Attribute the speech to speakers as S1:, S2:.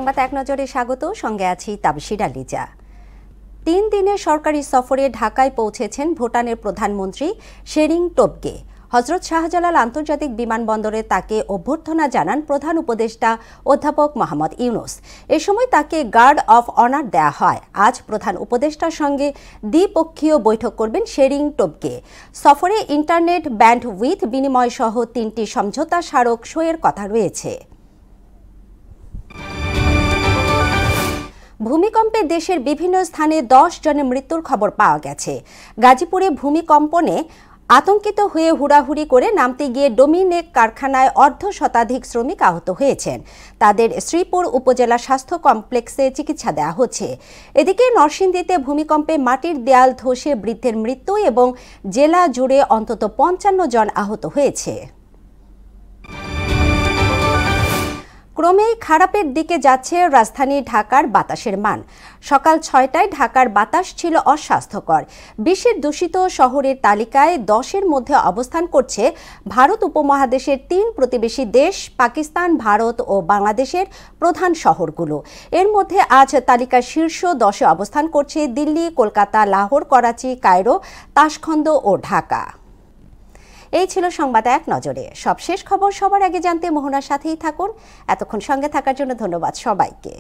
S1: সংবাদ এক নজরে স্বাগত। সঙ্গে আছি তাবশিরা লিজা। 3 দিনের সরকারি সফরে ঢাকায় পৌঁছেছেন ভুটানের প্রধানমন্ত্রী শেরিং টোবগে। হযরত শাহজালাল আন্তর্জাতিক বিমানবন্দরে তাকে অভ্যর্থনা জানান প্রধান উপদেষ্টা অধ্যাপক মোহাম্মদ ইউনুস। এ সময় তাকে গার্ড অফ অনার দেয়া হয়। আজ প্রধান উপদেষ্টার সঙ্গে দ্বিপক্ষীয় বৈঠক করবেন শেরিং টোবগে। সফরে ইন্টারনেট ব্যান্ডউইথ বিনিময় সহ 3টি সমঝোতা স্মারক সইয়ের কথা রয়েছে। ভূমিকম্পে দেশের বিভিন্ন স্থানে 10 জনের মৃত্যুর খবর পাওয়া গেছে। গাজীপুরে ভূমিকম্পনে আতঙ্কিত হয়ে হুড়াহুড়ি করে নামতে গিয়ে ডোমিনেক কারখানায় অর্ধশতাধিক শ্রমিক আহত হয়েছেন। তাদের শ্রীপুর উপজেলা স্বাস্থ্য কমপ্লেক্সে চিকিৎসা দেওয়া হচ্ছে। এদিকে নরসিংদীতে ভূমিকম্পে মাটির দেয়াল ধসে বৃদ্ধের মৃত্যু এবং জেলা জুড়ে অন্তত 55 জন আহত হয়েছে। ক্রমেই খারাপের দিকে যাচ্ছে রাজধানী ঢাকার বাতাসের মান। সকাল 6টায় ঢাকার বাতাস ছিল অস্বাস্থ্যকর। বিশ্বের দূষিত শহরের তালিকায় 10-এর মধ্যে অবস্থান করছে ভারত উপমহাদেশের 3 প্রতিবেশী দেশ পাকিস্তান, ভারত ও বাংলাদেশের প্রধান শহরগুলো। এর মধ্যে আজ তালিকার শীর্ষ 10-এ অবস্থান করছে দিল্লি, কলকাতা, লাহোর, করাচি, কায়রো, তাশখন্দ ও ঢাকা। এই ছিল সংবাদ এক নজরে। সবশেষ খবর সবার আগে জানতে মোহনার সাথেই থাকুন। এতক্ষণ সঙ্গে থাকার জন্য ধন্যবাদ সবাইকে।